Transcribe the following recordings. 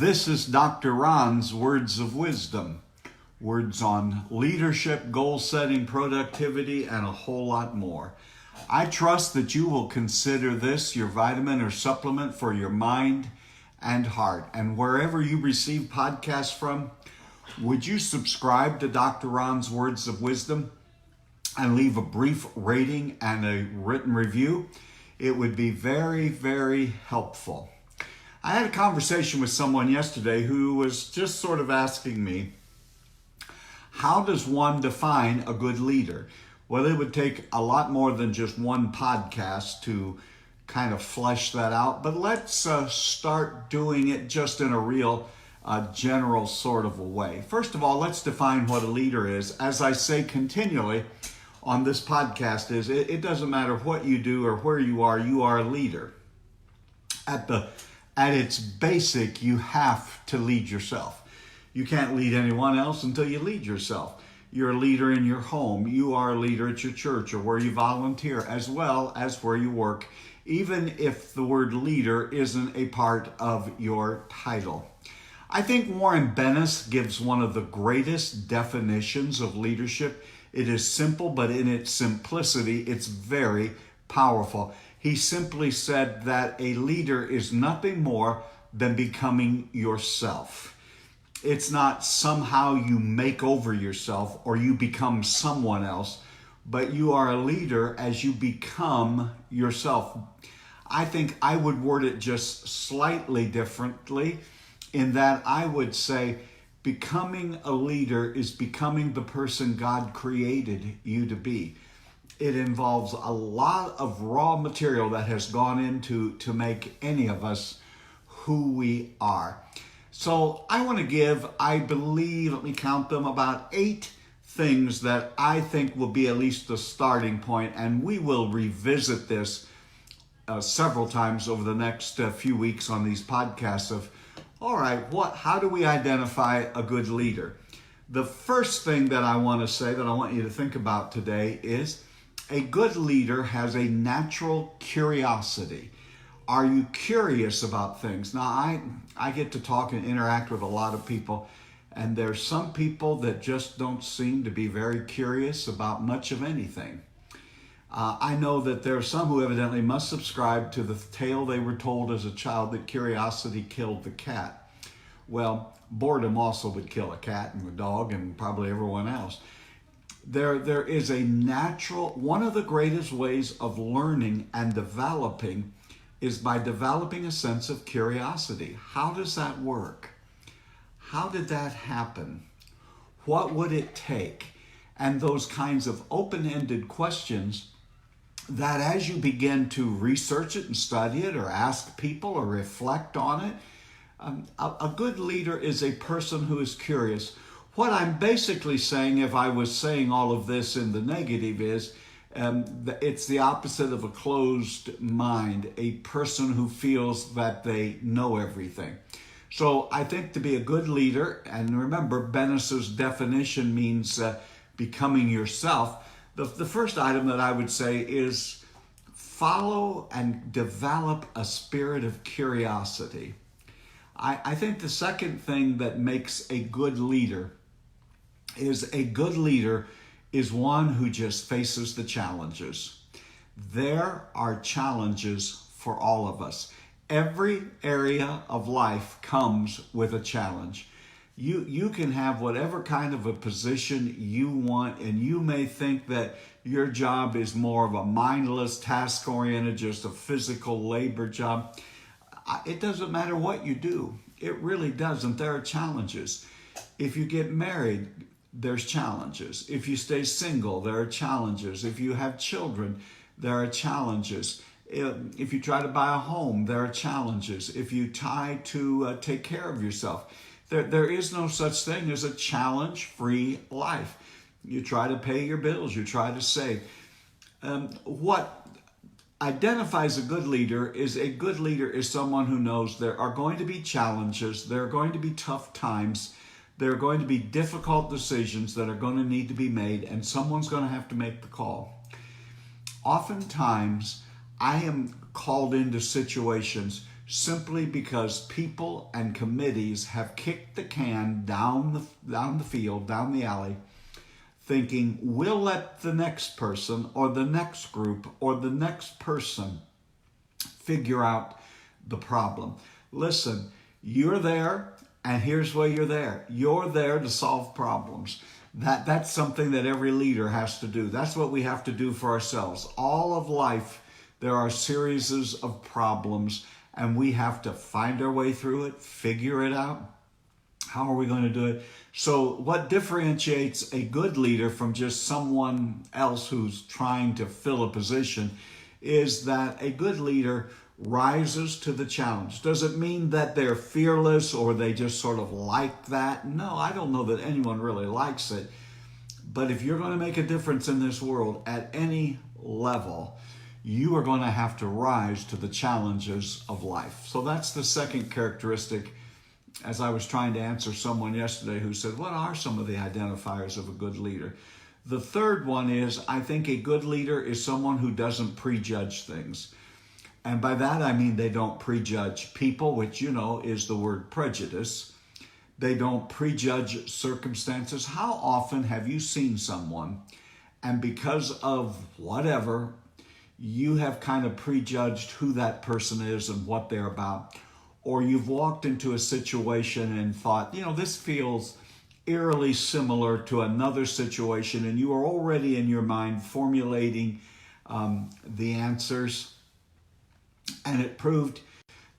This is Dr. Ron's Words of Wisdom. Words on leadership, goal setting, productivity, and a whole lot more. I trust that you will consider this your vitamin or supplement for your mind and heart. And wherever you receive podcasts from, would you subscribe to Dr. Ron's Words of Wisdom and leave a brief rating and a written review? It would be very, very helpful. I had a conversation with someone yesterday who was just sort of asking me, how does one define a good leader? Well, it would take a lot more than just one podcast to kind of flesh that out, but let's start doing it just in a real general sort of a way. First of all, let's define what a leader is. As I say continually on this podcast, it doesn't matter what you do or where you are a leader. At its basic, you have to lead yourself. You can't lead anyone else until you lead yourself. You're a leader in your home. You are a leader at your church or where you volunteer, as well as where you work, even if the word leader isn't a part of your title. I think Warren Bennis gives one of the greatest definitions of leadership. It is simple, but in its simplicity, it's very powerful. He simply said that a leader is nothing more than becoming yourself. It's not somehow you make over yourself or you become someone else, but you are a leader as you become yourself. I think I would word it just slightly differently in that I would say becoming a leader is becoming the person God created you to be. It involves a lot of raw material that has gone into to make any of us who we are. So I want to give, I believe, let me count them, about 8 things that I think will be at least the starting point, and we will revisit this several times over the next few weeks on these podcasts of, all right, how do we identify a good leader? The first thing that I want to say that I want you to think about today is a good leader has a natural curiosity. Are you curious about things? Now, I get to talk and interact with a lot of people, and there's some people that just don't seem to be very curious about much of anything. I know that there are some who evidently must subscribe to the tale they were told as a child that curiosity killed the cat. Well, boredom also would kill a cat and a dog and probably everyone else. There is a natural, one of the greatest ways of learning and developing is by developing a sense of curiosity. How does that work? How did that happen? What would it take? And those kinds of open-ended questions that as you begin to research it and study it or ask people or reflect on it, a good leader is a person who is curious. What I'm basically saying, if I was saying all of this in the negative, is it's the opposite of a closed mind, a person who feels that they know everything. So I think to be a good leader, and remember, Bennis's definition means becoming yourself. The first item that I would say is follow and develop a spirit of curiosity. I think the second thing that makes a good leader is one who just faces the challenges. There are challenges for all of us. Every area of life comes with a challenge. You can have whatever kind of a position you want, and you may think that your job is more of a mindless, task-oriented, just a physical labor job. It doesn't matter what you do. It really doesn't. There are challenges. If you get married, there's challenges. If you stay single, there are challenges. If you have children, there are challenges. If you try to buy a home, there are challenges. If you try to take care of yourself, there is no such thing as a challenge-free life. You try to pay your bills. You try to save. What identifies a good leader is someone who knows there are going to be challenges. There are going to be tough times. There are going to be difficult decisions that are going to need to be made, and someone's going to have to make the call. Oftentimes, I am called into situations simply because people and committees have kicked the can down the field, down the alley, thinking we'll let the next person or the next group or the next person figure out the problem. Listen, you're there, and here's why you're there. You're there to solve problems. That's something that every leader has to do. That's what we have to do for ourselves. All of life, there are series of problems, and we have to find our way through it, figure it out. How are we going to do it? So what differentiates a good leader from just someone else who's trying to fill a position is that a good leader rises to the challenge. Does it mean that they're fearless or they just sort of like that? No, I don't know that anyone really likes it. But if you're going to make a difference in this world at any level, you are going to have to rise to the challenges of life. So that's the second characteristic. As I was trying to answer someone yesterday who said, what are some of the identifiers of a good leader? The third one is, I think a good leader is someone who doesn't prejudge things. And by that I mean they don't prejudge people, which you know is the word prejudice. They don't prejudge circumstances. How often have you seen someone and because of whatever, you have kind of prejudged who that person is and what they're about? Or you've walked into a situation and thought, you know, this feels eerily similar to another situation, and you are already in your mind formulating the answers, and it proved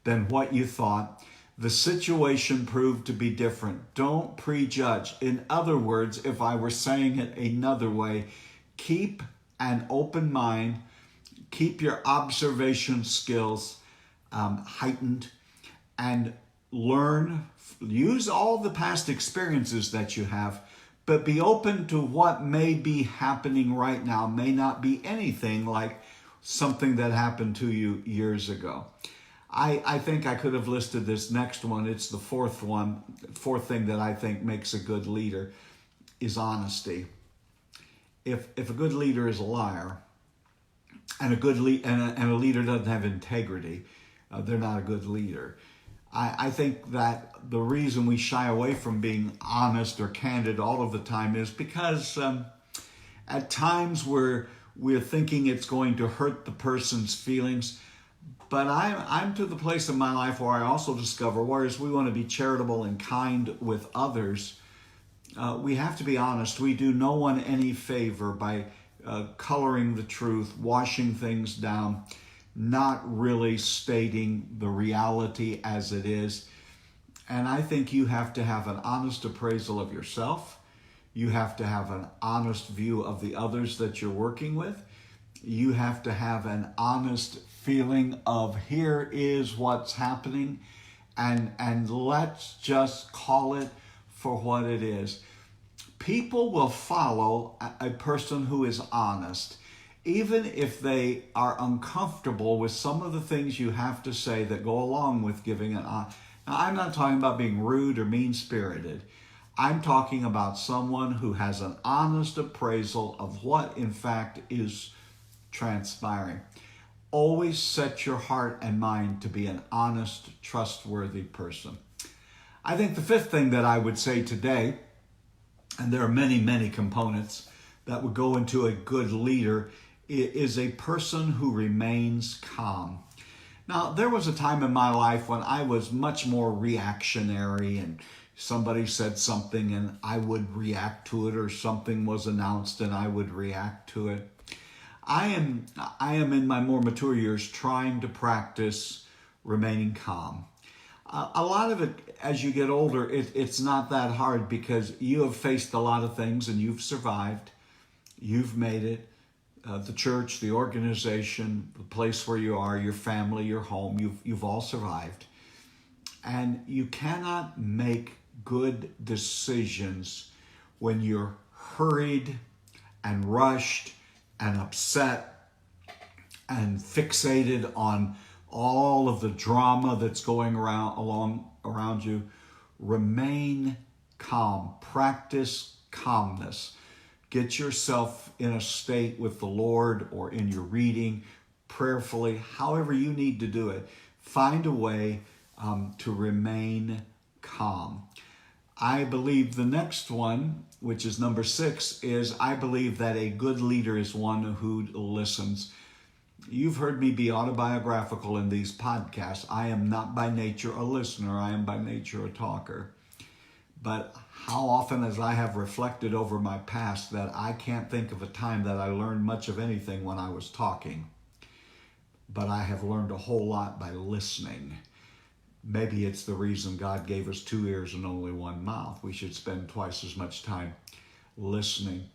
than what you thought. The situation proved to be different. Don't prejudge. In other words, if I were saying it another way, keep an open mind, keep your observation skills heightened, and learn, use all the past experiences that you have, but be open to what may be happening right now. May not be anything like something that happened to you years ago. I think I could have listed this next one. It's the fourth thing that I think makes a good leader is honesty. If a good leader is a liar, and a leader doesn't have integrity, they're not a good leader. I think that the reason we shy away from being honest or candid all of the time is because at times we're thinking it's going to hurt the person's feelings. But I'm to the place in my life where I also discover, whereas we want to be charitable and kind with others, we have to be honest. We do no one any favor by coloring the truth, washing things down, not really stating the reality as it is. And I think you have to have an honest appraisal of yourself. You have to have an honest view of the others that you're working with. You have to have an honest feeling of here is what's happening, and let's just call it for what it is. People will follow a person who is honest, even if they are uncomfortable with some of the things you have to say that go along with giving an honest. Now, I'm not talking about being rude or mean-spirited. I'm talking about someone who has an honest appraisal of what, in fact, is transpiring. Always set your heart and mind to be an honest, trustworthy person. I think the fifth thing that I would say today, and there are many, many components that would go into a good leader, is a person who remains calm. Now, there was a time in my life when I was much more reactionary, and somebody said something and I would react to it, or something was announced and I would react to it. I am in my more mature years trying to practice remaining calm. A lot of it, as you get older, it's not that hard because you have faced a lot of things and you've survived. You've made it. The church, the organization, the place where you are, your family, your home, you've all survived. And you cannot make good decisions when you're hurried and rushed and upset and fixated on all of the drama that's going around you. Remain calm. Practice calmness. Get yourself in a state with the Lord or in your reading, prayerfully, however you need to do it. Find a way to remain calm. I believe the next one, which is number 6, is I believe that a good leader is one who listens. You've heard me be autobiographical in these podcasts. I am not by nature a listener. I am by nature a talker. But how often as I have reflected over my past that I can't think of a time that I learned much of anything when I was talking. But I have learned a whole lot by listening. Maybe it's the reason God gave us 2 ears and only 1 mouth. We should spend twice as much time listening.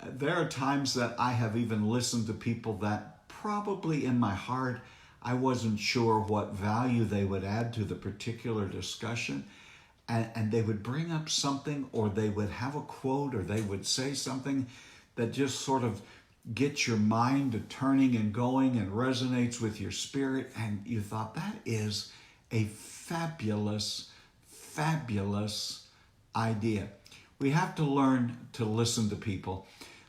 There are times that I have even listened to people that probably in my heart I wasn't sure what value they would add to the particular discussion. And they would bring up something, or they would have a quote, or they would say something that just sort of gets your mind turning and going and resonates with your spirit. And you thought, that is a fabulous, fabulous idea. We have to learn to listen to people.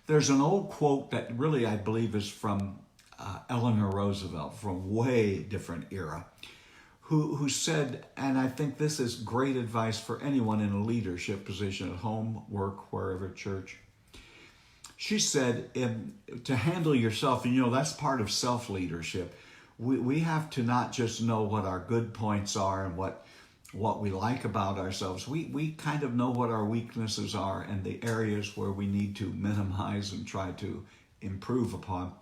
There's an old quote that really I believe is from Eleanor Roosevelt, from way different era, who said, and I think this is great advice for anyone in a leadership position at home, work, wherever, church. She said, to handle yourself, and that's part of self-leadership. We have to not just know what our good points are and what we like about ourselves. We kind of know what our weaknesses are and the areas where we need to minimize and try to improve upon.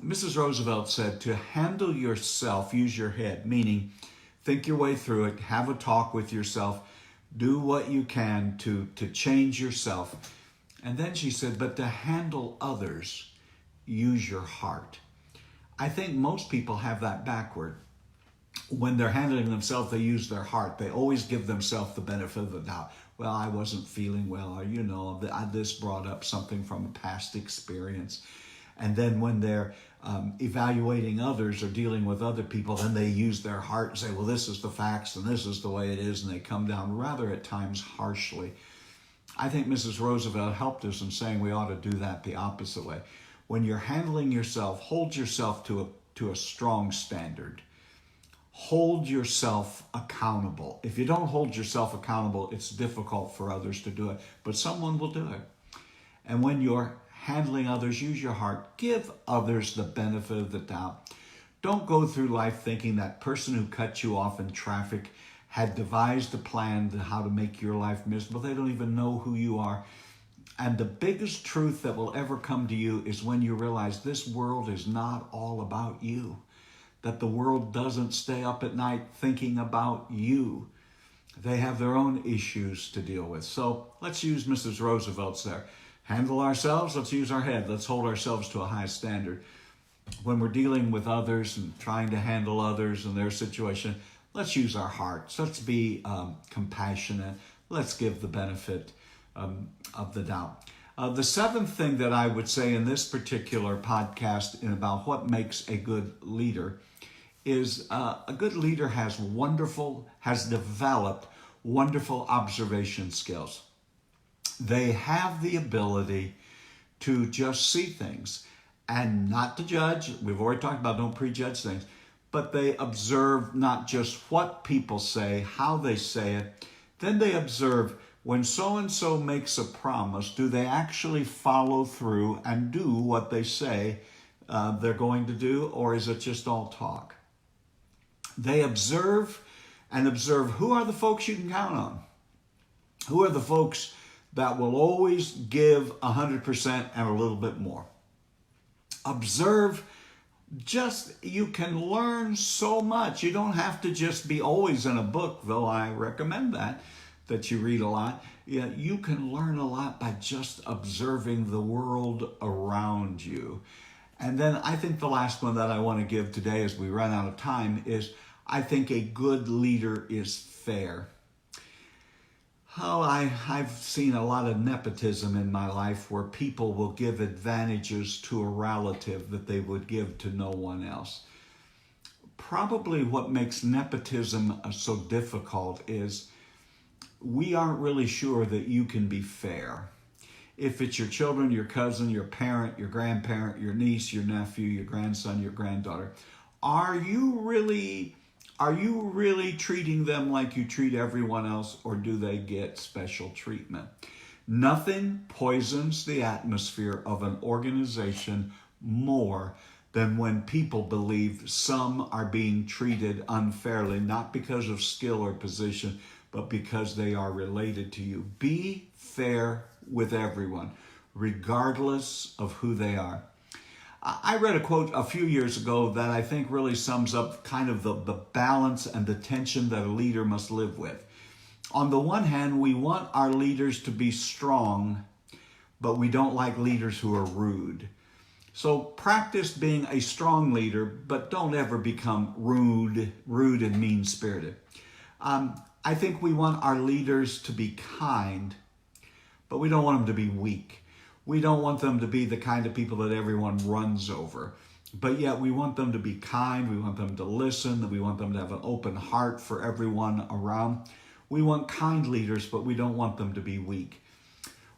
Mrs. Roosevelt said, to handle yourself, use your head, meaning think your way through it, have a talk with yourself, do what you can to change yourself. And then she said, but to handle others, use your heart. I think most people have that backward. When they're handling themselves, they use their heart. They always give themselves the benefit of the doubt. Well, I wasn't feeling well, or this brought up something from a past experience. And then when they're evaluating others or dealing with other people, then they use their heart and say, well, this is the facts and this is the way it is. And they come down rather at times harshly. I think Mrs. Roosevelt helped us in saying we ought to do that the opposite way. When you're handling yourself, hold yourself to a strong standard. Hold yourself accountable. If you don't hold yourself accountable, it's difficult for others to do it, but someone will do it. And when you're handling others, use your heart. Give others the benefit of the doubt. Don't go through life thinking that person who cut you off in traffic had devised a plan to how to make your life miserable. They don't even know who you are. And the biggest truth that will ever come to you is when you realize this world is not all about you. That the world doesn't stay up at night thinking about you. They have their own issues to deal with. So let's use Mrs. Roosevelt's there. Handle ourselves, let's use our head. Let's hold ourselves to a high standard. When we're dealing with others and trying to handle others and their situation, let's use our hearts. Let's be compassionate. Let's give the benefit of the doubt. The seventh thing that I would say in this particular podcast about what makes a good leader is a good leader has developed wonderful observation skills. They have the ability to just see things and not to judge. We've already talked about don't prejudge things, but they observe not just what people say, how they say it. Then they observe when so-and-so makes a promise, do they actually follow through and do what they say they're going to do, or is it just all talk? They observe who are the folks you can count on. Who are the folks that will always give 100% and a little bit more. Observe, you can learn so much. You don't have to just be always in a book, though I recommend that you read a lot. Yeah, you can learn a lot by just observing the world around you. And then I think the last one that I want to give today as we run out of time is I think a good leader is fair. Oh, I've seen a lot of nepotism in my life where people will give advantages to a relative that they would give to no one else. Probably what makes nepotism so difficult is we aren't really sure that you can be fair. If it's your children, your cousin, your parent, your grandparent, your niece, your nephew, your grandson, your granddaughter, Are you really treating them like you treat everyone else, or do they get special treatment? Nothing poisons the atmosphere of an organization more than when people believe some are being treated unfairly, not because of skill or position, but because they are related to you. Be fair with everyone, regardless of who they are. I read a quote a few years ago that I think really sums up kind of the balance and the tension that a leader must live with. On the one hand, we want our leaders to be strong, but we don't like leaders who are rude. So practice being a strong leader, but don't ever become rude and mean-spirited. I think we want our leaders to be kind, but we don't want them to be weak. We don't want them to be the kind of people that everyone runs over. But yet we want them to be kind. We want them to listen. We want them to have an open heart for everyone around. We want kind leaders, but we don't want them to be weak.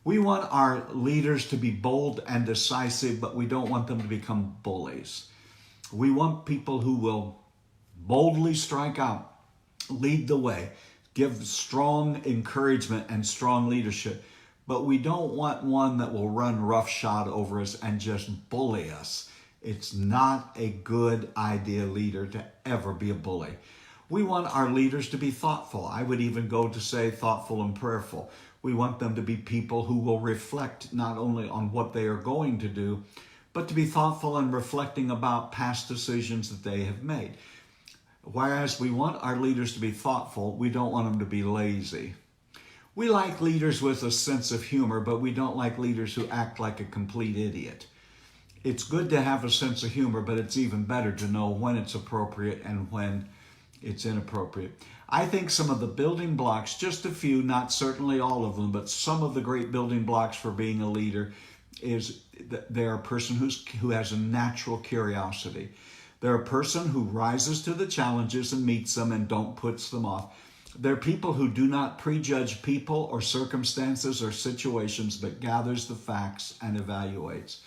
We want our leaders to be bold and decisive, but we don't want them to become bullies. We want people who will boldly strike out, lead the way, give strong encouragement and strong leadership. But we don't want one that will run roughshod over us and just bully us. It's not a good idea, leader, to ever be a bully. We want our leaders to be thoughtful. I would even go to say thoughtful and prayerful. We want them to be people who will reflect not only on what they are going to do, but to be thoughtful and reflecting about past decisions that they have made. Whereas we want our leaders to be thoughtful, we don't want them to be lazy. We like leaders with a sense of humor, but we don't like leaders who act like a complete idiot. It's good to have a sense of humor, but it's even better to know when it's appropriate and when it's inappropriate. I think some of the building blocks, just a few, not certainly all of them, but some of the great building blocks for being a leader is that they're a person who has a natural curiosity. They're a person who rises to the challenges and meets them and don't put them off. They're people who do not prejudge people or circumstances or situations, but gathers the facts and evaluates.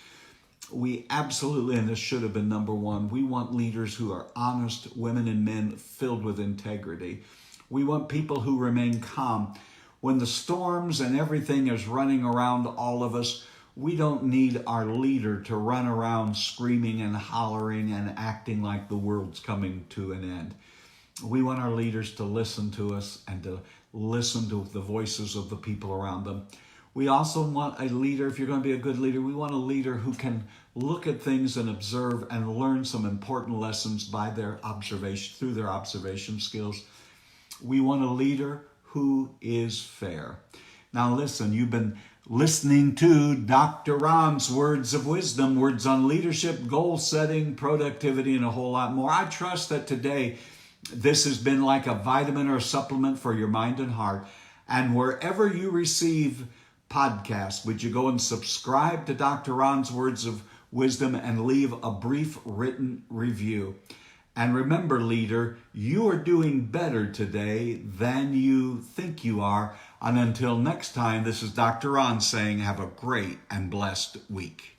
We absolutely, and this should have been number one, we want leaders who are honest, women and men filled with integrity. We want people who remain calm. When the storms and everything is running around all of us, we don't need our leader to run around screaming and hollering and acting like the world's coming to an end. We want our leaders to listen to us and to listen to the voices of the people around them. We also want a leader, if you're going to be a good leader, we want a leader who can look at things and observe and learn some important lessons by their observation, through their observation skills. We want a leader who is fair. Now listen, you've been listening to Dr. Ron's words of wisdom, words on leadership, goal setting, productivity, and a whole lot more. I trust that today this has been like a vitamin or a supplement for your mind and heart. And wherever you receive podcasts, would you go and subscribe to Dr. Ron's Words of Wisdom and leave a brief written review. And remember, leader, you are doing better today than you think you are. And until next time, this is Dr. Ron saying have a great and blessed week.